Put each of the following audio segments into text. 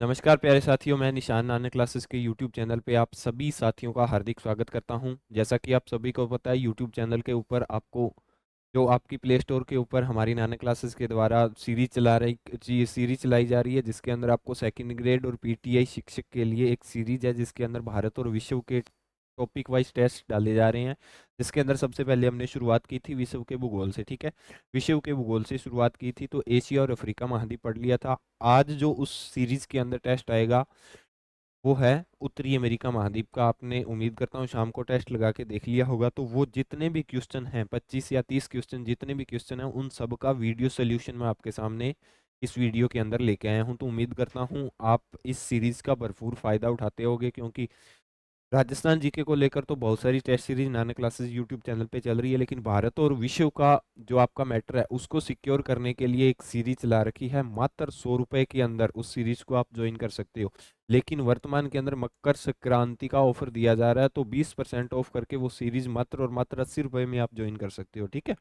नमस्कार प्यारे साथियों, मैं निशान नानक क्लासेस के यूट्यूब चैनल पे आप सभी साथियों का हार्दिक स्वागत करता हूं। जैसा कि आप सभी को पता है, यूट्यूब चैनल के ऊपर आपको जो आपकी प्ले स्टोर के ऊपर हमारी नानक क्लासेस के द्वारा सीरीज चलाई जा रही है, जिसके अंदर आपको सेकंड ग्रेड और पीटीआई शिक्षक के लिए एक सीरीज है, जिसके अंदर भारत और विश्व के टॉपिक वाइज टेस्ट डाले जा रहे हैं। जिसके अंदर सबसे पहले हमने शुरुआत की थी विश्व के भूगोल से। ठीक है, विश्व के भूगोल से शुरुआत की थी तो एशिया और अफ्रीका महाद्वीप पढ़ लिया था। आज जो उस सीरीज के अंदर टेस्ट आएगा वो है उत्तरी अमेरिका महाद्वीप का। आपने उम्मीद करता हूँ शाम को टेस्ट लगा के देख लिया होगा। तो वो जितने भी क्वेश्चन हैं, 25 या 30 क्वेश्चन जितने भी क्वेश्चन हैं, उन सब का वीडियो सोल्यूशन मैं आपके सामने इस वीडियो के अंदर लेके आया हूँ। तो उम्मीद करता हूँ आप इस सीरीज का भरपूर फायदा उठाते होगे, क्योंकि राजस्थान जीके को लेकर तो बहुत सारी test series Nanak classes YouTube channel पे चल रही है, लेकिन भारत और विश्व का जो आपका मैटर है उसको सिक्योर करने के लिए एक सीरीज चला रखी है। मात्र 100 रुपए के अंदर उस सीरीज को आप ज्वाइन कर सकते हो। लेकिन वर्तमान के अंदर मकर संक्रांति का ऑफर दिया जा रहा है, तो 20% ऑफ करके वो सीरीज मात्र और मात्र 80 रुपए में आप ज्वाइन कर सकते हो। ठीक है,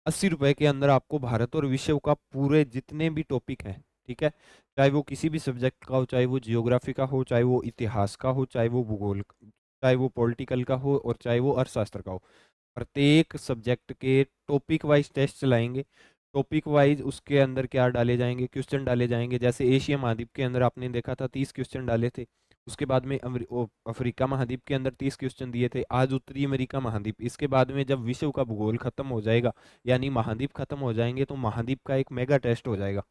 80 रुपए के अंदर आपको भारत और विश्व का पूरे जितने भी टॉपिक हैं, ठीक है, चाहे वो किसी भी सब्जेक्ट का हो, चाहे वो जियोग्राफी का हो, चाहे वो इतिहास का हो, चाहे वो भूगोल, चाहे वो पॉलिटिकल का हो, और चाहे वो अर्थशास्त्र का हो, प्रत्येक सब्जेक्ट के टॉपिक वाइज टेस्ट चलाएंगे। टॉपिक वाइज उसके अंदर क्या डाले जाएंगे, क्वेश्चन डाले जाएंगे। जैसे एशिया महाद्वीप के अंदर आपने देखा था 30 क्वेश्चन डाले थे। उसके बाद में अफ्रीका महाद्वीप के अंदर 30 क्वेश्चन दिए थे। आज उत्तरी अमेरिका महाद्वीप, इसके बाद में जब विश्व का भूगोल खत्म हो जाएगा, यानी महाद्वीप खत्म हो जाएंगे, तो महाद्वीप का एक मेगा टेस्ट हो जाएगा,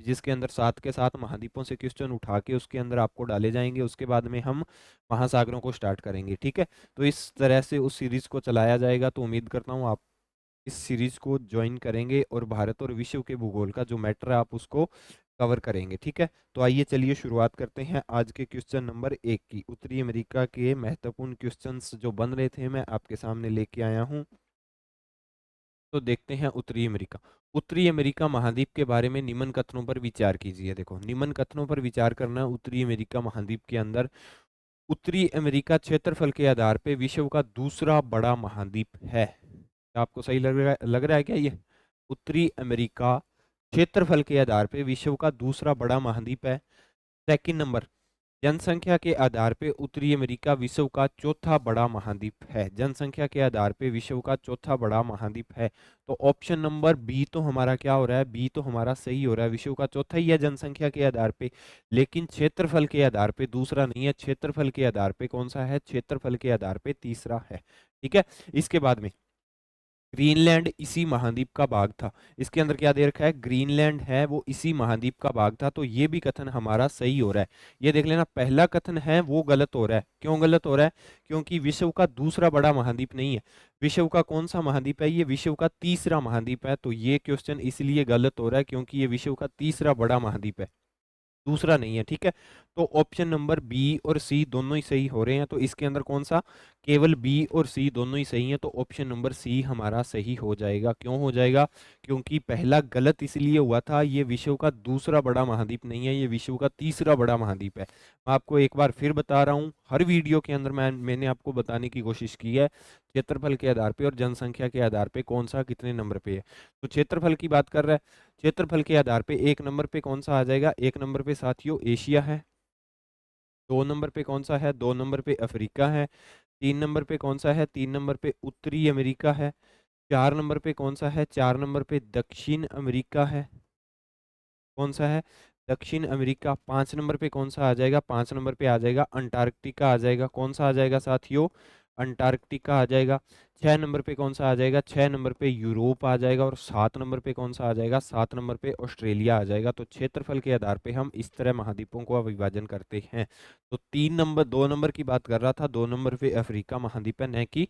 जिसके अंदर साथ के साथ महाद्वीपों से क्वेश्चन उठा के उसके अंदर आपको डाले जाएंगे। उसके बाद में हम महासागरों को स्टार्ट करेंगे। ठीक है, तो इस तरह से उस सीरीज को चलाया जाएगा। तो उम्मीद करता हूँ आप इस सीरीज को ज्वाइन करेंगे और भारत और विश्व के भूगोल का जो मैटर है आप उसको कवर करेंगे। ठीक है, तो आइए चलिए शुरुआत करते हैं आज के क्वेश्चन नंबर 1 की। उत्तरी अमेरिका के महत्वपूर्ण क्वेश्चंस जो बन रहे थे मैं आपके सामने लेके आया हूँ। तो देखते हैं उत्तरी अमेरिका। उत्तरी अमेरिका महाद्वीप के बारे में निम्न कथनों पर विचार कीजिए। देखो, निम्न कथनों पर विचार करना है। उत्तरी अमेरिका महाद्वीप के अंदर उत्तरी अमेरिका क्षेत्रफल के आधार पे विश्व का दूसरा बड़ा महाद्वीप है। क्या आपको सही लग रहा है क्या ये? उत्तरी अमेरिका क्षेत्रफल के आधार पे विश्व का दूसरा बड़ा महाद्वीप है। सेकंड नंबर, जनसंख्या के आधार पे उत्तरी अमेरिका विश्व का चौथा बड़ा महाद्वीप है। जनसंख्या के आधार पे विश्व का चौथा बड़ा महाद्वीप है। तो ऑप्शन नंबर बी तो हमारा क्या हो रहा है? बी तो हमारा सही हो रहा है। विश्व का चौथा ही है जनसंख्या के आधार पे, लेकिन क्षेत्रफल के आधार पे दूसरा नहीं है। क्षेत्रफल के आधार पे कौन सा है? क्षेत्रफल के आधार पे तीसरा है। ठीक है, इसके बाद में ग्रीनलैंड इसी महाद्वीप का भाग था। इसके अंदर क्या दे रखा है? ग्रीनलैंड है वो इसी महाद्वीप का भाग था। तो ये भी कथन हमारा सही हो रहा है। ये देख लेना, पहला कथन है वो गलत हो रहा है। क्यों गलत हो रहा है? क्योंकि विश्व का दूसरा बड़ा महाद्वीप नहीं है। विश्व का कौन सा महाद्वीप है? ये विश्व का तीसरा महाद्वीप है। तो ये क्वेश्चन इसलिए गलत हो रहा है क्योंकि ये विश्व का तीसरा बड़ा महाद्वीप है, दूसरा नहीं है। ठीक है, तो ऑप्शन नंबर बी और सी दोनों ही सही हो रहे हैं। तो इसके अंदर कौन सा? केवल बी और सी दोनों ही सही है। तो ऑप्शन नंबर सी हमारा सही हो जाएगा। क्यों हो जाएगा? क्योंकि पहला गलत इसलिए हुआ था, ये विश्व का दूसरा बड़ा महाद्वीप नहीं है, ये विश्व का तीसरा बड़ा महाद्वीप है। मैं आपको एक बार फिर बता रहा हूँ, हर वीडियो के अंदर मैंने आपको बताने की कोशिश की है क्षेत्रफल के आधार पे और जनसंख्या के आधार पे कौन सा कितने नंबर पे है। तो क्षेत्रफल की बात कर रहा है, क्षेत्रफल के आधार पे 1 नंबर पे कौन सा आ जाएगा? 1 नंबर पे साथियों एशिया है। 2 नंबर पे कौन सा है? 2 नंबर पे अफ्रीका है। 3 नंबर पे कौन सा है? 3 नंबर पे उत्तरी अमेरिका है। 4 नंबर पे कौन सा है? 4 नंबर पे दक्षिण अमेरिका है। कौन सा है? दक्षिण अमेरिका। 5 नंबर पे कौन सा आ जाएगा? 5 नंबर पे आ जाएगा अंटार्कटिका आ जाएगा। कौन सा आ जाएगा साथियों? अंटार्कटिका आ जाएगा। 6 नंबर पे कौन सा आ जाएगा? 6 नंबर पे यूरोप आ जाएगा। और 7 नंबर पे कौन सा आ जाएगा? 7 नंबर पे ऑस्ट्रेलिया आ जाएगा। तो क्षेत्रफल के आधार पे हम इस तरह महाद्वीपों को विभाजन करते हैं। तो 3 नंबर, 2 नंबर की बात कर रहा था, 2 नंबर पे अफ्रीका महाद्वीप है, न कि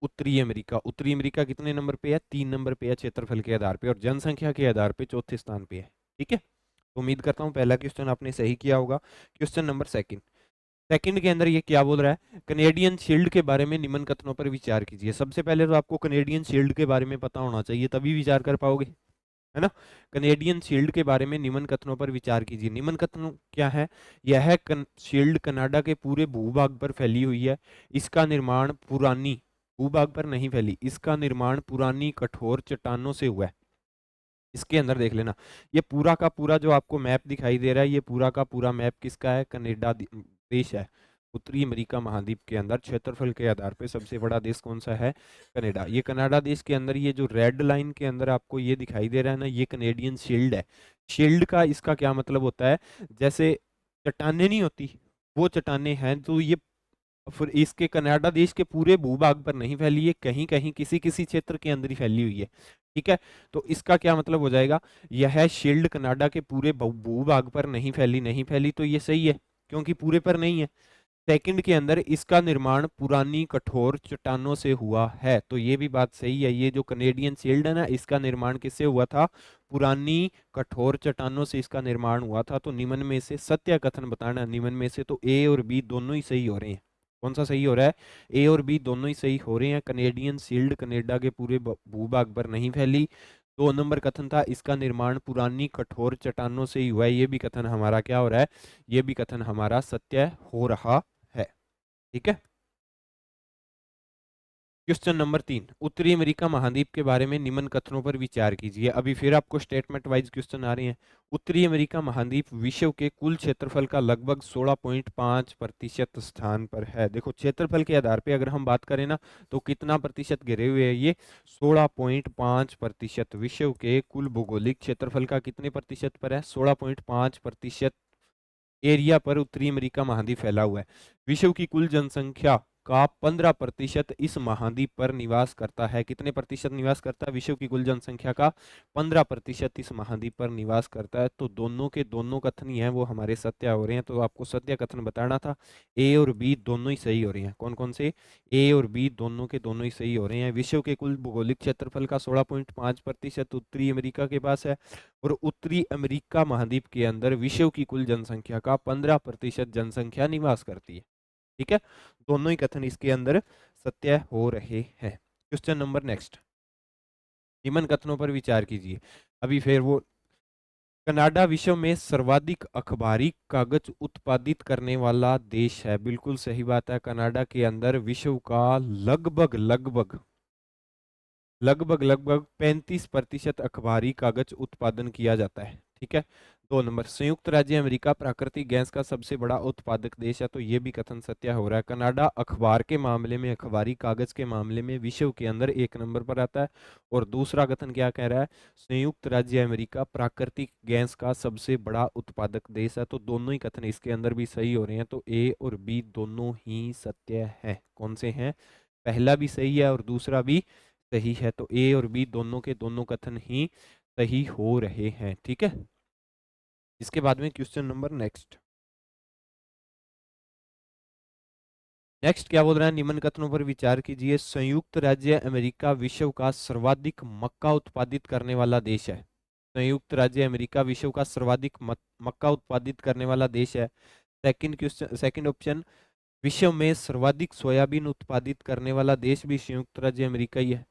उत्तरी अमेरिका। उत्तरी अमेरिका कितने नंबर पे है? 3 नंबर पे है क्षेत्रफल के आधार पे, और जनसंख्या के आधार पे चौथे स्थान पे है। ठीक है, तो उम्मीद करता हूँ पहला क्वेश्चन आपने सही किया होगा। क्वेश्चन नंबर सेकंड, सेकंड के अंदर ये क्या बोल रहा है? कनेडियन शील्ड के बारे में निम्न कथनों पर विचार कीजिए। सबसे पहले तो आपको कनेडियन शील्ड के बारे में पता होना चाहिए, तभी विचार कर पाओगे, है ना। कनेडियन शील्ड के बारे में निम्न कथनों पर विचार कीजिए। निम्न कथन क्या है? यह शील्ड कनाडा के पूरे भूभाग पर फैली हुई है। इसका निर्माण पुरानी भूभाग पर नहीं फैली, इसका निर्माण पुरानी कठोर चट्टानों से हुआ है। इसके अंदर देख लेना, ये पूरा का पूरा जो आपको मैप दिखाई दे रहा है, ये पूरा का पूरा मैप किसका है? कनाडा देश है। उत्तरी अमेरिका महाद्वीप के अंदर क्षेत्रफल के आधार पे सबसे बड़ा देश कौन सा है? कनाडा। ये कनाडा देश के अंदर ये जो रेड लाइन के अंदर आपको ये दिखाई दे रहा है ना, ये कनेडियन शील्ड है। शील्ड का इसका क्या मतलब होता है? जैसे चट्टाने नहीं होती, वो चट्टाने हैं, तो ये फिर इसके कनाडा देश के पूरे भूभाग पर नहीं फैली है, कहीं कहीं किसी किसी क्षेत्र के अंदर ही फैली हुई है। ठीक है, तो इसका क्या मतलब हो जाएगा? यह शील्ड कनाडा के पूरे भूभाग पर नहीं फैली, नहीं फैली तो ये सही है, क्योंकि पूरे पर नहीं है। सेकंड के अंदर इसका निर्माण पुरानी कठोर चट्टानों से हुआ है, तो ये भी बात सही है। ये जो कनेडियन शील्ड है ना, इसका निर्माण किससे हुआ था? पुरानी कठोर चट्टानों से इसका निर्माण हुआ था। तो निम्न में से सत्य कथन बताना। निम्न में से तो ए और बी दोनों ही सही हो रहे हैं। कौन सा सही हो रहा है? ए और बी दोनों ही सही हो रहे हैं। कनेडियन शील्ड कनाडा के पूरे भूभाग पर नहीं फैली। 2 नंबर कथन था, इसका निर्माण पुरानी कठोर चट्टानों से ही हुआ है। ये भी कथन हमारा क्या हो रहा है? ये भी कथन हमारा सत्य हो रहा है। ठीक है। क्वेश्चन नंबर 3, उत्तरी अमेरिका महाद्वीप के बारे में निम्न कथनों पर विचार कीजिए। अभी फिर आपको स्टेटमेंट वाइज क्वेश्चन आ रहे हैं। उत्तरी अमेरिका महाद्वीप विश्व के कुल क्षेत्रफल का लगभग 16.5% स्थान पर है। देखो क्षेत्रफल के आधार पे अगर हम बात करें ना, तो कितना प्रतिशत घिरे हुए है ये? 16.5%। विश्व के कुल भौगोलिक क्षेत्रफल का कितने प्रतिशत पर है? 16.5% एरिया पर उत्तरी अमेरिका महाद्वीप फैला हुआ है। विश्व की कुल जनसंख्या का 15% इस महाद्वीप पर निवास करता है। कितने प्रतिशत निवास करता है? विश्व की कुल जनसंख्या का 15% इस महाद्वीप पर निवास करता है। तो दोनों के दोनों कथन ही हैं वो हमारे सत्य हो रहे हैं। तो आपको सत्य कथन बताना था। ए और बी दोनों ही सही हो रहे हैं। कौन कौन से? ए और बी दोनों के दोनों ही सही हो रहे हैं। विश्व के कुल भौगोलिक क्षेत्रफल का 16.5% उत्तरी अमेरिका के पास है, और उत्तरी अमेरिका महाद्वीप के अंदर विश्व की कुल जनसंख्या का 15% जनसंख्या निवास करती है। ठीक है, दोनों ही कथन इसके अंदर सत्य हो रहे हैं। क्वेश्चन नंबर नेक्स्ट, निम्न कथनों पर विचार कीजिए। अभी फिर वो, कनाडा विश्व में सर्वाधिक अखबारी कागज उत्पादित करने वाला देश है। बिल्कुल सही बात है। कनाडा के अंदर विश्व का लगभग लगभग लगभग लगभग 35% अखबारी कागज उत्पादन किया जाता है। ठीक है। 2 नंबर, संयुक्त राज्य अमेरिका प्राकृतिक गैस का सबसे बड़ा उत्पादक देश है। तो ये भी कथन सत्य हो रहा है। कनाडा अखबार के मामले में, अखबारी कागज के मामले में विश्व के अंदर 1 नंबर पर आता है। और दूसरा कथन क्या कह रहा है? संयुक्त राज्य अमेरिका प्राकृतिक गैस का सबसे बड़ा उत्पादक देश है। तो दोनों ही कथन इसके अंदर भी सही हो रहे हैं। तो ए और बी दोनों ही सत्य है। कौन से हैं? पहला भी सही है और दूसरा भी सही है। तो ए और बी दोनों के दोनों कथन ही सही हो रहे हैं। ठीक है। इसके बाद में क्वेश्चन नंबर नेक्स्ट, क्या बोल रहा है? निम्न कथनों पर विचार कीजिए। संयुक्त राज्य अमेरिका विश्व का सर्वाधिक मक्का उत्पादित करने वाला देश है। संयुक्त राज्य अमेरिका विश्व का सर्वाधिक मक्का उत्पादित करने वाला देश है। सेकंड क्वेश्चन, सेकंड ऑप्शन, विश्व में सर्वाधिक सोयाबीन उत्पादित करने वाला देश भी संयुक्त राज्य अमेरिका ही है।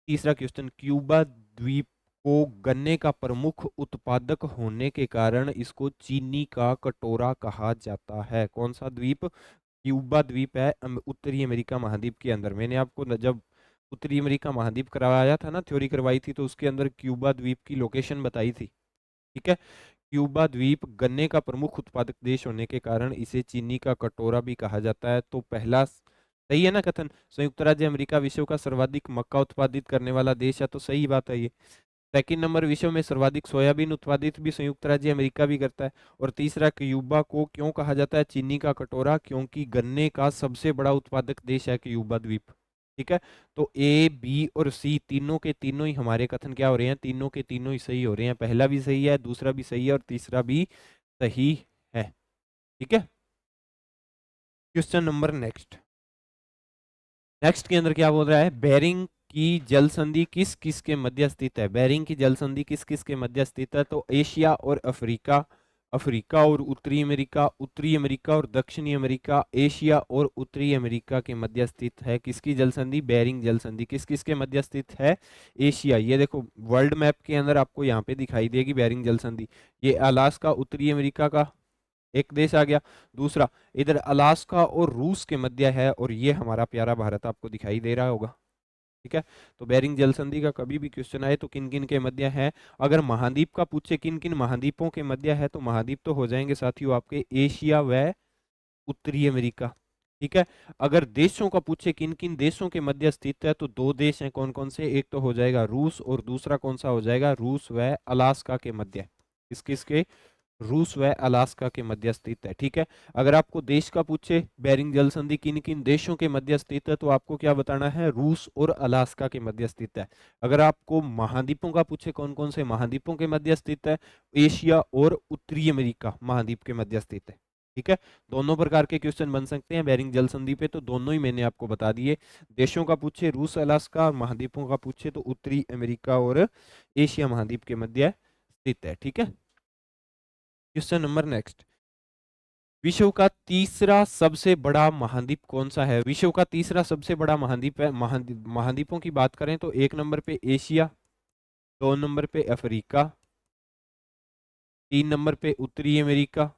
तीसरा क्वेश्चन, क्यूबा द्वीप को गन्ने का प्रमुख उत्पादक होने के कारण इसको चीनी का कटोरा कहा जाता है। कौन सा द्वीप? क्यूबा द्वीप है उत्तरी अमेरिका महाद्वीप के अंदर। मैंने आपको जब उत्तरी अमेरिका महाद्वीप करवाया था ना, थ्योरी करवाई थी, तो उसके अंदर क्यूबा द्वीप की लोकेशन बताई थी। ठीक है। क्यूबा द्वीप गन्ने का प्रमुख उत्पादक देश होने के कारण इसे चीनी का कटोरा भी कहा जाता है। तो पहला सही है ना कथन? संयुक्त राज्य अमेरिका विश्व का सर्वाधिक मक्का उत्पादित करने वाला देश है, तो सही बात है ये। सेकंड नंबर, विश्व में सर्वाधिक सोयाबीन उत्पादित भी संयुक्त राज्य अमेरिका भी करता है। और तीसरा, क्यूबा को क्यों कहा जाता है चीनी का कटोरा? क्योंकि गन्ने का सबसे बड़ा उत्पादक देश है क्यूबा द्वीप। ठीक है। तो ए, बी और सी तीनों के तीनों ही हमारे कथन क्या हो रहे हैं? तीनों के तीनों ही सही हो रहे हैं। पहला भी सही है, दूसरा भी सही है और तीसरा भी सही है। ठीक है। क्वेश्चन नंबर नेक्स्ट, के अंदर क्या बोल रहा है? बेरिंग की जल संधि किस किस के मध्य स्थित है? बेरिंग की जल संधि किस किस के मध्य स्थित है? तो एशिया और अफ्रीका, अफ्रीका और उत्तरी अमेरिका, उत्तरी अमेरिका और दक्षिणी अमेरिका, एशिया और उत्तरी अमेरिका के मध्य स्थित है किसकी जल संधि? बेरिंग जल संधि। किस किस के मध्य स्थित है? एशिया। ये देखो वर्ल्ड मैप के अंदर आपको यहाँ पे दिखाई देगी बेरिंग जल संधि। ये अलास्का उत्तरी अमेरिका का एक देश आ गया। दूसरा इधर अलास्का और रूस के मध्य है, और ये हमारा प्यारा भारत आपको दिखाई दे रहा होगा। ठीक है। तो बेरिंग जल संधि का कभी भी क्वेश्चन आए तो किन किन के मध्य है। अगर महाद्वीप का पूछे किन किन महाद्वीपों के मध्य है, तो महाद्वीप तो हो जाएंगे साथियों आपके एशिया व उत्तरी अमेरिका। ठीक है। अगर देशों का पूछे किन किन देशों के मध्य स्थित है, तो दो देश हैं, कौन कौन से, एक तो हो जाएगा रूस और दूसरा कौन सा हो जाएगा, रूस व अलास्का के मध्य। किस किस के, रूस व अलास्का के मध्य स्थित है। ठीक है। अगर आपको देश का पूछे बेरिंग जल संधि किन किन देशों के मध्य स्थित है, तो आपको क्या बताना है, रूस और अलास्का के मध्य स्थित है। अगर आपको महाद्वीपों का पूछे कौन कौन से महाद्वीपों के मध्य स्थित है, एशिया और उत्तरी अमेरिका महाद्वीप के मध्य स्थित है। ठीक है। दोनों प्रकार के क्वेश्चन बन सकते हैं बेरिंग जल संधि पे, तो दोनों ही मैंने आपको बता दिए। देशों का पूछे रूस अलास्का, महाद्वीपों का पूछे तो उत्तरी अमेरिका और एशिया महाद्वीप के मध्य स्थित है। ठीक है। क्वेश्चन नंबर नेक्स्ट, विश्व का तीसरा सबसे बड़ा महाद्वीप कौन सा है। विश्व का तीसरा सबसे बड़ा महाद्वीप है, महाद्वीपों की बात करें तो एक नंबर पे एशिया, दो नंबर पे अफ्रीका, तीन नंबर पे उत्तरी अमेरिका,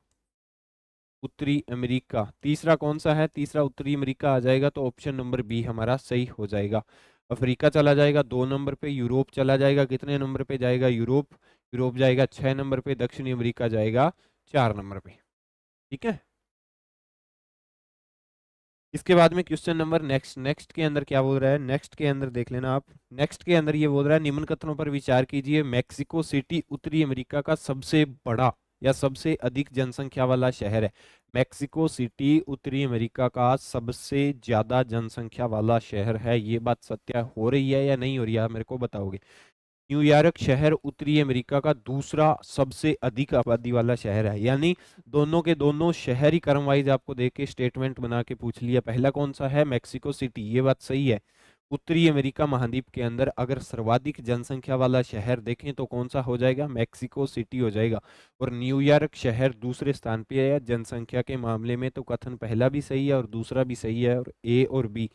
उत्तरी अमेरिका। तीसरा कौन सा है, तीसरा उत्तरी अमेरिका आ जाएगा, तो ऑप्शन नंबर बी हमारा सही हो जाएगा। अफ्रीका चला जाएगा दो नंबर पे, यूरोप चला जाएगा कितने नंबर पे जाएगा, यूरोप, यूरोप जाएगा छह नंबर पे, दक्षिणी अमेरिका जाएगा चार नंबर पे। ठीक है। इसके बाद में क्वेश्चन नंबर नेक्स्ट, नेक्स्ट के अंदर क्या बोल रहा है, नेक्स्ट के अंदर देख लेना आप। नेक्स्ट के अंदर ये बोल रहा है, निम्न कथनों पर विचार कीजिए, मैक्सिको सिटी उत्तरी अमेरिका का सबसे बड़ा या सबसे अधिक जनसंख्या वाला शहर है। मैक्सिको सिटी उत्तरी अमेरिका का सबसे ज्यादा जनसंख्या वाला शहर है, ये बात सत्य हो रही है या नहीं हो रही है, आप मेरे को बताओगे। न्यूयॉर्क शहर उत्तरी अमेरिका का दूसरा सबसे अधिक आबादी वाला शहर है, यानी दोनों के दोनों शहर ही क्रम वाइज आपको देख के स्टेटमेंट बना के पूछ लिया। पहला कौन सा है, मैक्सिको सिटी, ये बात सही है। उत्तरी अमेरिका महाद्वीप के अंदर अगर सर्वाधिक जनसंख्या वाला शहर देखें तो कौन सा हो जाएगा, मैक्सिको सिटी हो जाएगा। और न्यूयॉर्क शहर दूसरे स्थान पे है जनसंख्या के मामले में, तो कथन पहला भी सही है और दूसरा भी सही है, और ए और बी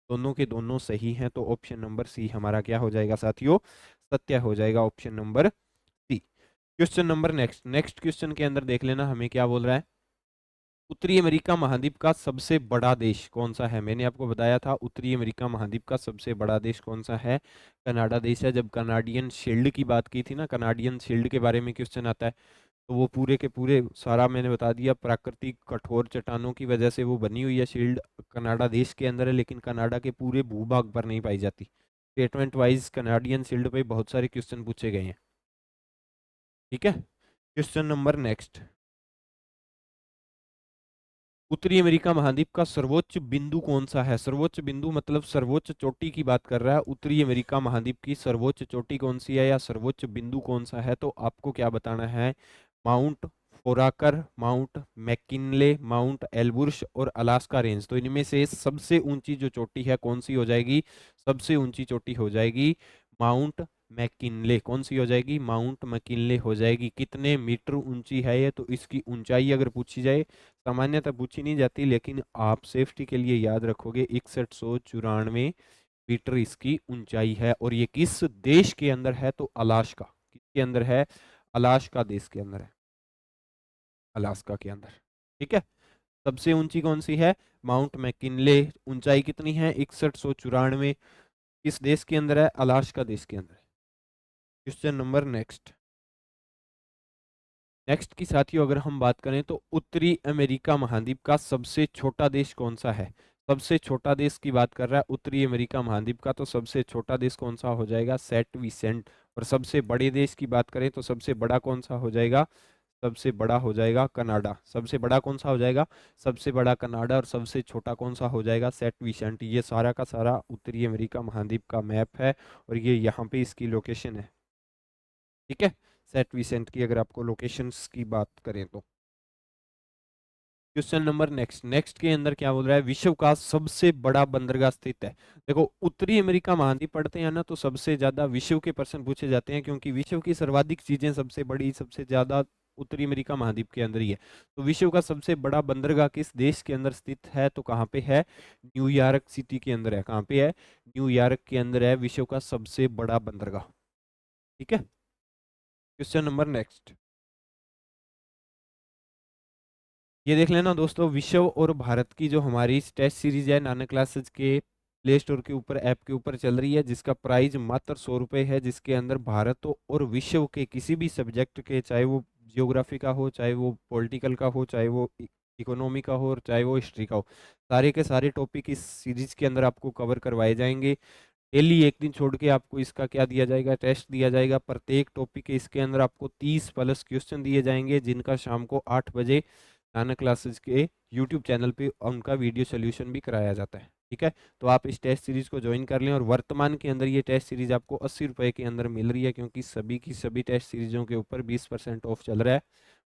दोनों के दोनों सही हैं, तो ऑप्शन नंबर सी हमारा क्या हो जाएगा साथियों, सत्य हो जाएगा, option number C. Question number next, next question के अंदर देख लेना हमें क्या बोल रहा है, उत्तरी अमेरिका महाद्वीप का सबसे बड़ा देश कौन सा है। मैंने आपको बताया था उत्तरी अमेरिका महाद्वीप का सबसे बड़ा देश कौन सा है, कनाडा देश है। जब कनाडियन शील्ड की बात की थी ना, कनाडियन शील्ड के बारे में क्वेश्चन आता है, तो वो पूरे के पूरे सारा मैंने बता दिया, प्राकृतिक कठोर चट्टानों की वजह से वो बनी हुई है शील्ड, कनाडा देश के अंदर है, लेकिन कनाडा के पूरे भूभाग पर नहीं पाई जाती। स्टेटमेंट वाइज कनाडियन शील्ड पे बहुत सारे क्वेश्चन पूछे गए हैं। ठीक है। क्वेश्चन नंबर नेक्स्ट, उत्तरी अमेरिका महाद्वीप का सर्वोच्च बिंदु कौन सा है। सर्वोच्च बिंदु मतलब सर्वोच्च चोटी की बात कर रहा है, उत्तरी अमेरिका महाद्वीप की सर्वोच्च चोटी कौन सी है या सर्वोच्च बिंदु कौन सा है, तो आपको क्या बताना है, माउंट फोराकर, माउंट मैकिनले, माउंट एलबुर्श और अलास्का रेंज। तो इनमें से सबसे ऊंची जो चोटी है कौन सी हो जाएगी, सबसे ऊंची चोटी हो जाएगी माउंट मैकिनले। कौन सी हो जाएगी, माउंट मैकिनले हो जाएगी। कितने मीटर ऊंची है ये, तो इसकी ऊंचाई अगर पूछी जाए, सामान्यतः पूछी नहीं जाती, लेकिन आप सेफ्टी के लिए याद रखोगे 6194 मीटर इसकी ऊंचाई है। और ये किस देश के अंदर है, तो अलास्का, किसके अंदर है, अलास्का देश के अंदर है, अलास्का के अंदर। ठीक है। सबसे ऊंची कौन सी है, माउंट मैकिनले, ऊंचाई कितनी है 6194, किस देश के अंदर है, अलास्का देश के अंदर है। क्वेश्चन नंबर नेक्स्ट, नेक्स्ट की साथियों अगर हम बात करें तो उत्तरी अमेरिका महाद्वीप का सबसे छोटा देश कौन सा है। सबसे छोटा देश की बात कर रहा है उत्तरी अमेरिका महाद्वीप का, तो सबसे छोटा देश कौन सा हो जाएगा, सेंट विसेंट। और सबसे बड़े देश की बात करें तो सबसे बड़ा कौन सा हो जाएगा, सबसे बड़ा हो जाएगा कनाडा। सबसे बड़ा कौन सा हो जाएगा, सबसे बड़ा कनाडा, और सबसे छोटा कौन सा हो जाएगा, सेंट विसेंट। ये सारा का सारा उत्तरी अमेरिका महाद्वीप का मैप है, और ये यहाँ पे इसकी लोकेशन है। ठीक है। सेंट विसेंट की अगर आपको लोकेशंस की बात करें तो। क्वेश्चन नंबर नेक्स्ट, नेक्स्ट के अंदर क्या बोल रहा है, विश्व का सबसे बड़ा बंदरगाह स्थित है। देखो उत्तरी अमेरिका महाद्वीप पढ़ते हैं ना, तो सबसे ज्यादा विश्व के प्रश्न पूछे जाते हैं, क्योंकि विश्व की सर्वाधिक चीजें सबसे बड़ी सबसे ज्यादा उत्तरी अमेरिका महाद्वीप के अंदर ही है। तो विश्व का सबसे बड़ा बंदरगाह किस देश के अंदर स्थित है, तो कहाँ पे है, न्यूयॉर्क सिटी के अंदर है। कहाँ पे है, न्यूयॉर्क के अंदर है विश्व का सबसे बड़ा बंदरगाह। ठीक है। क्वेश्चन नंबर नेक्स्ट, ये देख लेना दोस्तों, विश्व और भारत की जो हमारी टेस्ट सीरीज है नानक क्लासेज के प्ले स्टोर के ऊपर, ऐप के ऊपर चल रही है, जिसका प्राइस मात्र 100 रुपये है, जिसके अंदर भारत और विश्व के किसी भी सब्जेक्ट के, चाहे वो जियोग्राफी का हो, चाहे वो पॉलिटिकल का हो, चाहे वो इकोनॉमी का हो, और चाहे वो हिस्ट्री का हो, सारे के सारे टॉपिक इस सीरीज के अंदर आपको कवर करवाए जाएंगे। डेली एक दिन छोड़ के आपको इसका क्या दिया जाएगा, टेस्ट दिया जाएगा। प्रत्येक टॉपिक के इसके अंदर आपको 30 प्लस क्वेश्चन दिए जाएंगे, जिनका शाम को 8 बजे नानक क्लासेस के यूट्यूब चैनल पे उनका वीडियो सोल्यूशन भी कराया जाता है। ठीक है, तो आप इस टेस्ट सीरीज को ज्वाइन कर लें। और वर्तमान के अंदर ये टेस्ट सीरीज आपको 80 रुपये के अंदर मिल रही है, क्योंकि सभी की सभी टेस्ट सीरीजों के ऊपर 20% ऑफ चल रहा है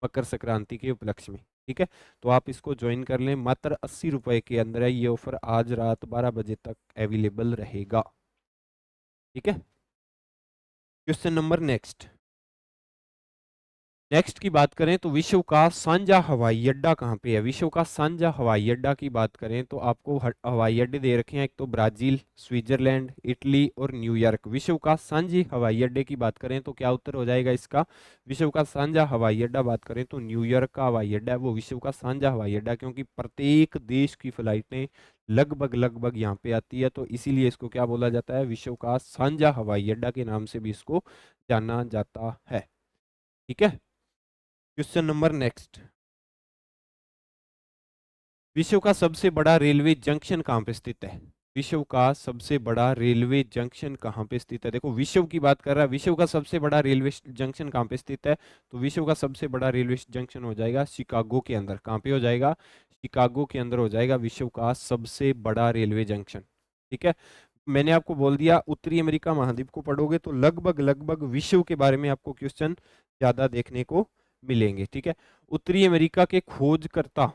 मकर संक्रांति के उपलक्ष्य में। ठीक है, तो आप इसको ज्वाइन कर लें, मात्र 80 रुपये के अंदर है। ये ऑफर आज रात 12 बजे तक अवेलेबल रहेगा। ठीक है, क्वेश्चन नंबर नेक्स्ट की बात करें तो विश्व का साझा हवाई अड्डा कहाँ पे है। विश्व का साझा हवाई अड्डा की बात करें तो आपको हवाई अड्डे दे रखे हैं, एक तो ब्राजील, स्विट्जरलैंड, इटली और न्यूयॉर्क। विश्व का साझे हवाई अड्डे की बात करें तो क्या उत्तर हो जाएगा इसका। विश्व का साझा हवाई अड्डा बात करें तो न्यूयॉर्क का हवाई अड्डा है वो विश्व का साझा हवाई अड्डा, क्योंकि प्रत्येक देश की फ्लाइटें लगभग लगभग यहाँ पे आती है, तो इसीलिए इसको क्या बोला जाता है, विश्व का साझा हवाई अड्डा के नाम से भी इसको जाना जाता है। ठीक है, क्वेश्चन नंबर नेक्स्ट, विश्व का सबसे बड़ा रेलवे जंक्शन कहाँ पे स्थित है। विश्व का सबसे बड़ा रेलवे जंक्शन कहाँ पे स्थित है। देखो विश्व की बात कर रहा है, विश्व का सबसे बड़ा रेलवे जंक्शन कहाँ पे स्थित है, तो विश्व का सबसे बड़ा रेलवे जंक्शन हो जाएगा शिकागो के अंदर। कहाँ पे हो जाएगा, शिकागो के अंदर हो जाएगा विश्व का सबसे बड़ा रेलवे जंक्शन। ठीक है, मैंने आपको बोल दिया उत्तरी अमेरिका महाद्वीप को पढ़ोगे तो लगभग लगभग विश्व के बारे में आपको क्वेश्चन ज्यादा देखने को मिलेंगे। ठीक है, उत्तरी अमेरिका के खोजकर्ता,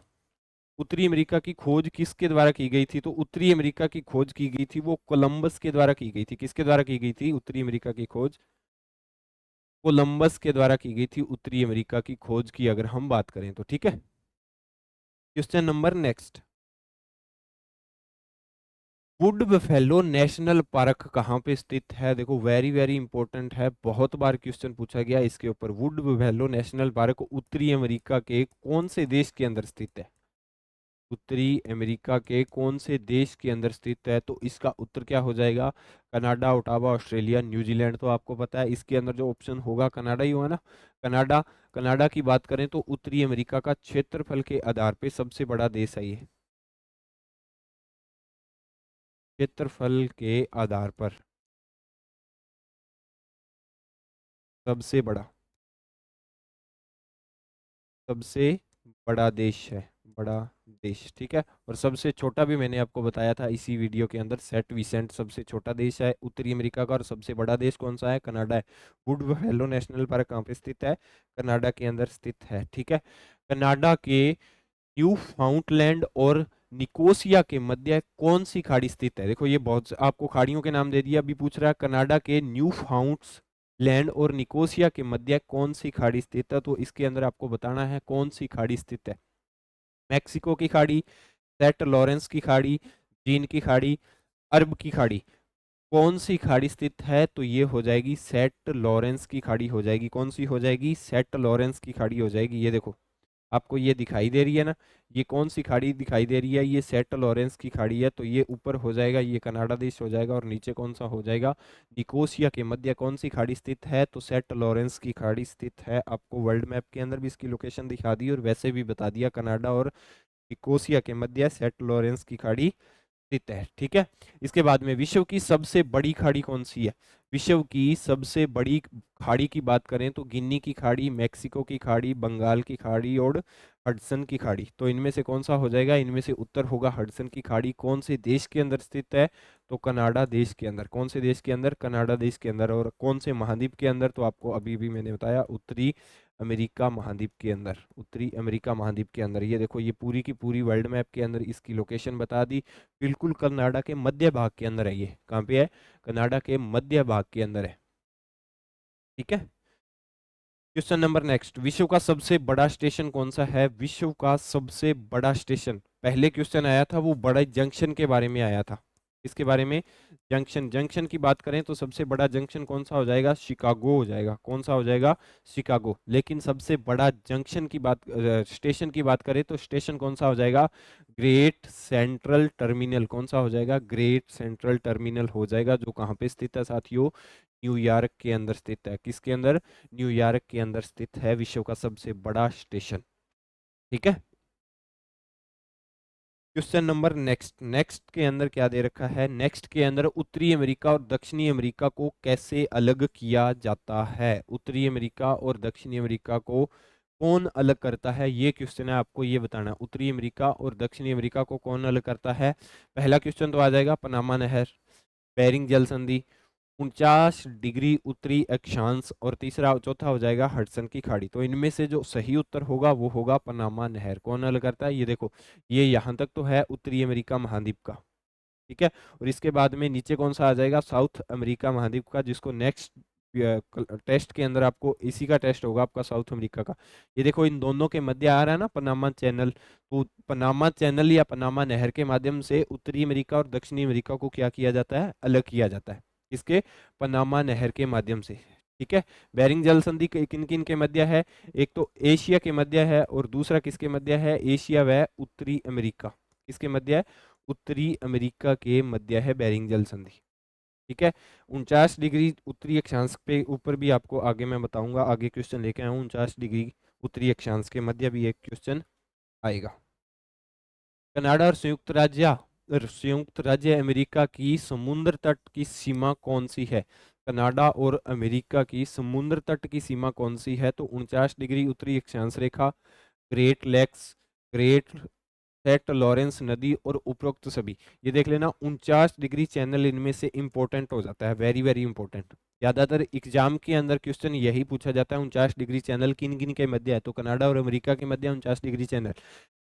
उत्तरी अमेरिका की खोज किसके द्वारा की गई थी, तो उत्तरी अमेरिका की खोज की गई थी वो कोलंबस के द्वारा की गई थी। किसके द्वारा की गई थी उत्तरी अमेरिका की खोज, कोलंबस के द्वारा की गई थी उत्तरी अमेरिका की खोज की अगर हम बात करें तो। ठीक है, question number next, would buffalo national park कहाँ पे स्थित है। देखो वेरी वेरी इंपॉर्टेंट है, बहुत बार क्वेश्चन पूछा गया इसके ऊपर। वुड बफेलो नेशनल पार्क उत्तरी अमेरिका के कौन से देश के अंदर स्थित है, उत्तरी अमेरिका के कौन से देश के अंदर स्थित है, तो इसका उत्तर क्या हो जाएगा, कनाडा, ओटावा, ऑस्ट्रेलिया, न्यूजीलैंड। तो आपको पता है इसके अंदर जो ऑप्शन होगा कनाडा ही होगा ना, कनाडा। कनाडा की बात करें तो उत्तरी अमेरिका का क्षेत्रफल के आधार पे सबसे बड़ा देश है ये, क्षेत्रफल के आधार पर सबसे बड़ा, सबसे बड़ा देश है, बड़ा देश। ठीक है, और सबसे छोटा भी मैंने आपको बताया था इसी वीडियो के अंदर, सेंट विसेंट सबसे छोटा देश है उत्तरी अमेरिका का, और सबसे बड़ा देश कौन सा है, कनाडा है। वुड बफेलो नेशनल पार्क कहाँ पे स्थित है, कनाडा के अंदर स्थित है। ठीक है, कनाडा के न्यू फाउंडलैंड और निकोसिया के मध्य कौन सी खाड़ी स्थित है। देखो ये बहुत आपको खाड़ियों के नाम दे दिया, अभी पूछ रहा है कनाडा के न्यू फाउंडलैंड और निकोसिया के मध्य कौन सी खाड़ी स्थित है, तो इसके अंदर आपको बताना है कौन सी खाड़ी स्थित है। मैक्सिको की खाड़ी, सेंट लॉरेंस की खाड़ी, चीन की खाड़ी, अरब की खाड़ी, कौन सी खाड़ी स्थित है, तो ये हो जाएगी सेंट लॉरेंस की खाड़ी हो जाएगी। कौन सी हो जाएगी, सेंट लॉरेंस की खाड़ी हो जाएगी। ये देखो आपको ये दिखाई दे रही है ना, ये कौन सी खाड़ी दिखाई दे रही है, ये सेंट लॉरेंस की खाड़ी है। तो ये ऊपर हो जाएगा ये कनाडा देश हो जाएगा, और नीचे कौन सा हो जाएगा, निकोसिया के मध्य कौन सी खाड़ी स्थित है, तो सेंट लॉरेंस की खाड़ी स्थित है। आपको वर्ल्ड मैप के अंदर भी इसकी लोकेशन दिखा दी और वैसे भी बता दिया, कनाडा और निकोसिया के मध्य सेंट लॉरेंस की खाड़ी स्थित है। ठीक है, इसके बाद में विश्व की सबसे बड़ी खाड़ी कौन सी है। विश्व की सबसे बड़ी खाड़ी की बात करें तो गिनी की खाड़ी, मैक्सिको की खाड़ी, बंगाल की खाड़ी और हडसन की खाड़ी। तो इनमें से कौन सा हो जाएगा, इनमें से उत्तर होगा हडसन की खाड़ी। कौन से देश के अंदर स्थित है, तो कनाडा देश के अंदर। कौन से देश के अंदर, कनाडा देश के अंदर। और कौन से महाद्वीप के अंदर, तो आपको अभी भी मैंने बताया उत्तरी अमेरिका महाद्वीप के अंदर, उत्तरी अमेरिका महाद्वीप के अंदर। ये देखो ये पूरी की पूरी वर्ल्ड मैप के अंदर इसकी लोकेशन बता दी, बिल्कुल कनाडा के मध्य भाग के अंदर है। ये कहाँ पे है, कनाडा के मध्य भाग के अंदर है। ठीक है, क्वेश्चन नंबर नेक्स्ट, विश्व का सबसे बड़ा स्टेशन कौन सा है। विश्व का सबसे बड़ा स्टेशन, पहले क्वेश्चन आया था वो बड़ा जंक्शन के बारे में आया था, इसके बारे में, जंक्शन, जंक्शन की बात करें तो सबसे बड़ा जंक्शन कौन सा हो जाएगा? शिकागो हो जाएगा। कौन सा हो जाएगा? शिकागो। लेकिन सबसे बड़ा जंक्शन की बात, स्टेशन की बात करें तो स्टेशन कौन सा हो जाएगा? Great central terminal. कौन सा हो जाएगा? ग्रेट सेंट्रल टर्मिनल हो जाएगा, जो कहाँ पे स्थित है साथियों? न्यूयॉर्क के अंदर स्थित है। किसके अंदर? न्यूयॉर्क के अंदर स्थित है विश्व का सबसे बड़ा स्टेशन। ठीक है। क्वेश्चन नंबर नेक्स्ट, नेक्स्ट के अंदर क्या दे रखा है? नेक्स्ट के अंदर उत्तरी अमेरिका और दक्षिणी अमेरिका को कैसे अलग किया जाता है? उत्तरी अमेरिका और दक्षिणी अमेरिका को कौन अलग करता है? ये क्वेश्चन है, आपको ये बताना है। उत्तरी अमेरिका और दक्षिणी अमेरिका को कौन अलग करता है? पहला क्वेश्चन तो आ जाएगा पनामा नहर, बेरिंग जल संधि, 49 डिग्री उत्तरी अक्षांश, और तीसरा चौथा हो जाएगा हडसन की खाड़ी। तो इनमें से जो सही उत्तर होगा वो होगा पनामा नहर। कौन हल करता है? ये देखो, ये यहाँ तक तो है उत्तरी अमेरिका महाद्वीप का। ठीक है। और इसके बाद में नीचे कौन सा आ जाएगा? साउथ अमेरिका महाद्वीप का, जिसको नेक्स्ट टेस्ट के अंदर आपको इसी का टेस्ट होगा आपका, साउथ अमेरिका का। ये देखो, इन दोनों के मध्य आ रहा है ना पनामा चैनल। तो पनामा चैनल या पनामा नहर के माध्यम से उत्तरी अमेरिका और दक्षिणी अमेरिका को क्या किया जाता है? अलग किया जाता है। इसके पनामा नहर के माध्यम से। ठीक है। बेरिंग जल संधि किन किन के मध्य है? एक तो एशिया के मध्य है, और दूसरा किसके मध्य है? एशिया व उत्तरी अमेरिका। किसके मध्य है? उत्तरी अमेरिका के मध्य है बेरिंग जल संधि। ठीक है। 49 डिग्री उत्तरी अक्षांश पे ऊपर भी आपको आगे मैं बताऊंगा, आगे क्वेश्चन लेके आया हूँ। 49 डिग्री उत्तरी अक्षांश के मध्य भी एक क्वेश्चन आएगा। कनाडा और संयुक्त राज्य अमेरिका की समुद्र तट की सीमा कौन सी है? कनाडा और अमेरिका की समुद्र तट की सीमा कौन सी है? तो 49 डिग्री उत्तरी अक्षांश रेखा, Great Lakes, Great Saint Lawrence नदी और उपरोक्त सभी। ये देख लेना, 49 डिग्री चैनल इनमें से इंपॉर्टेंट हो जाता है, वेरी वेरी इंपॉर्टेंट। ज्यादातर एग्जाम के अंदर क्वेश्चन यही पूछा जाता है, 49 डिग्री चैनल किन किन के मध्य है? तो कनाडा और अमेरिका के मध्य 49 डिग्री चैनल।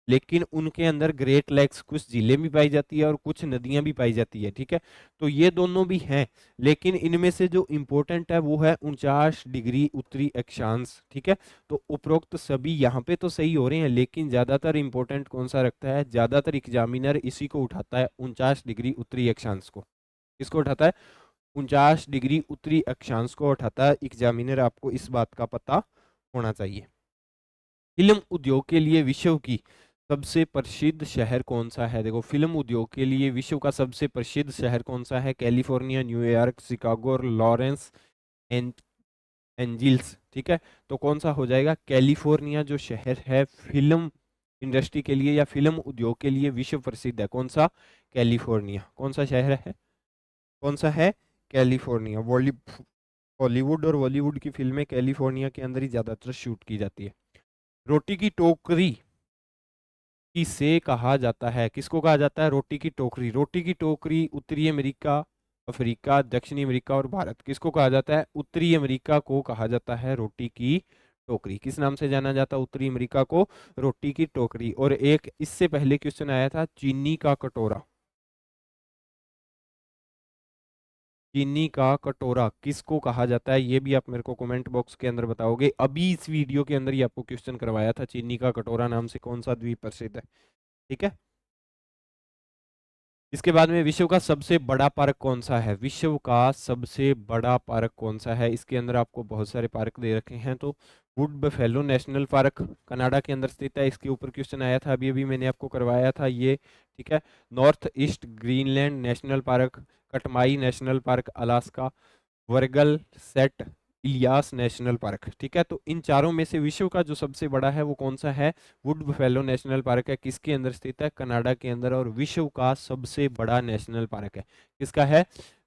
लेकिन उनके अंदर ग्रेट लेक्स, कुछ झीलें भी पाई जाती है और कुछ नदियां भी पाई जाती है। ठीक है। तो ये दोनों भी हैं, लेकिन इनमें से जो इंपॉर्टेंट है वो है 49 डिग्री उत्तरी अक्षांश। ठीक है। तो उपरोक्त सभी यहाँ पे तो सही हो रहे हैं, लेकिन ज्यादातर इंपॉर्टेंट कौन सा रखता है? ज्यादातर एग्जामिनर इसी को उठाता है, 49 डिग्री उत्तरी अक्षांश को। किसको उठाता है? 49 डिग्री उत्तरी अक्षांश को उठाता है एग्जामिनर। आपको इस बात का पता होना चाहिए। फिल्म उद्योग के लिए विश्व की सबसे प्रसिद्ध शहर कौन सा है? देखो, फिल्म उद्योग के लिए विश्व का सबसे प्रसिद्ध शहर कौन सा है? कैलिफोर्निया, न्यूयॉर्क, शिकागो और लॉरेंस एंज एंजिल्स। ठीक है। तो कौन सा हो जाएगा? कैलिफोर्निया जो शहर है फिल्म इंडस्ट्री के लिए या फिल्म उद्योग के लिए विश्व प्रसिद्ध है। कौन सा? कैलिफोर्निया। कौन सा शहर है? कौन सा है? कैलिफोर्निया। हॉलीवुड और बॉलीवुड की फिल्में कैलिफोर्निया के अंदर ही ज्यादातर शूट की जाती है। रोटी की टोकरी किसे कहा जाता है? किसको कहा जाता है? रोटी की टोकरी। रोटी की टोकरी उत्तरी अमेरिका, अफ्रीका, दक्षिणी अमेरिका और भारत। किसको कहा जाता है? उत्तरी अमेरिका को कहा जाता है रोटी की टोकरी। किस नाम से जाना जाता है उत्तरी अमेरिका को? रोटी की टोकरी। और एक इससे पहले क्वेश्चन आया था, चीनी का कटोरा। चीनी का कटोरा किसको कहा जाता है? ये भी आप मेरे को कमेंट बॉक्स के अंदर बताओगे। अभी इस वीडियो के अंदर ही आपको क्वेश्चन करवाया था, चीनी का कटोरा नाम से कौन सा द्वीप प्रसिद्ध है। ठीक है। इसके बाद में विश्व का सबसे बड़ा पार्क कौन सा है? विश्व का सबसे बड़ा पार्क कौन सा है? इसके अंदर आपको बहुत सारे पार्क दे रखे हैं। तो would buffalo national park Canada के अंदर स्थित है। इसके ऊपर क्वेश्चन आया था, अभी अभी मैंने आपको करवाया था ये। ठीक है। North East Greenland National Park, Katmai National Park Alaska, Wrangell Saint Elias National Park. ठीक है। तो इन चारों में से विश्व का जो सबसे बड़ा है वो कौन सा है? वुड बफेलो नेशनल पार्क है। किसके अंदर स्थित है? कनाडा के अंदर। और विश्व का सबसे बड़ा नेशनल पार्क है। किसका है?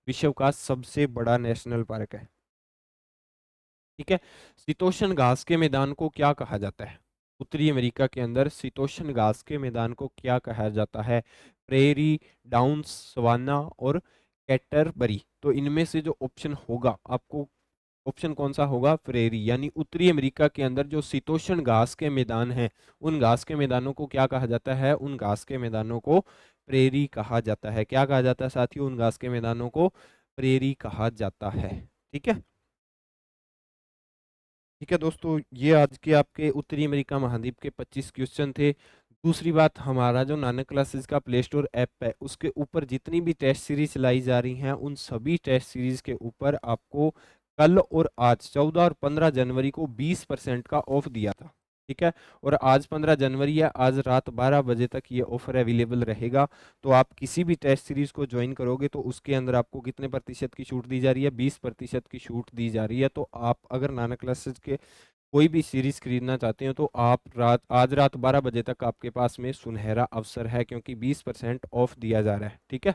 विश्व का सबसे बड़ा नेशनल पार्क है। ठीक है। शीतोष्ण घास के मैदान को क्या कहा जाता है? उत्तरी अमेरिका के अंदर शीतोष्ण घास के मैदान को क्या कहा जाता है? प्रेरी, डाउन्स, सवाना और कैटरबरी। तो इनमें से जो ऑप्शन होगा आपको, ऑप्शन कौन सा होगा? प्रेरी। यानी उत्तरी अमेरिका के अंदर जो शीतोष्ण घास के मैदान हैं, उन घास के मैदानों को क्या कहा जाता है? उन घास के मैदानों को प्रेरी कहा जाता है। क्या कहा जाता है साथियों? उन घास के मैदानों को प्रेरी कहा जाता है। ठीक है। ठीक है दोस्तों, ये आज के आपके उत्तरी अमेरिका महाद्वीप के 25 क्वेश्चन थे। दूसरी बात, हमारा जो नानक क्लासेस का प्ले स्टोर ऐप है उसके ऊपर जितनी भी टेस्ट सीरीज चलाई जा रही हैं उन सभी टेस्ट सीरीज के ऊपर आपको कल और आज 14 और 15 जनवरी को 20% का ऑफ दिया था। ठीक है, और आज 15 जनवरी है, आज रात 12 बजे तक ये ऑफर अवेलेबल रहेगा। तो आप किसी भी टेस्ट सीरीज को ज्वाइन करोगे तो उसके अंदर आपको कितने प्रतिशत की छूट दी जा रही है? 20% की छूट दी जा रही है। तो आप अगर नानक क्लासेस के कोई भी सीरीज खरीदना चाहते हो तो आप आज रात 12 बजे तक आपके पास में सुनहरा अवसर है, क्योंकि 20% ऑफ दिया जा रहा है। ठीक है,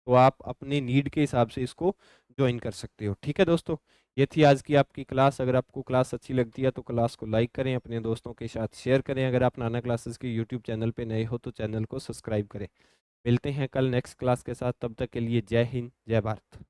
तो आप अपने नीड के हिसाब से इसको ज्वाइन कर सकते हो। ठीक है दोस्तों, ये थी आज की आपकी क्लास। अगर आपको क्लास अच्छी लगती है तो क्लास को लाइक करें, अपने दोस्तों के साथ शेयर करें। अगर आप नाना क्लासेस के यूट्यूब चैनल पे नए हो तो चैनल को सब्सक्राइब करें। मिलते हैं कल नेक्स्ट क्लास के साथ, तब तक के लिए जय हिंद, जय भारत।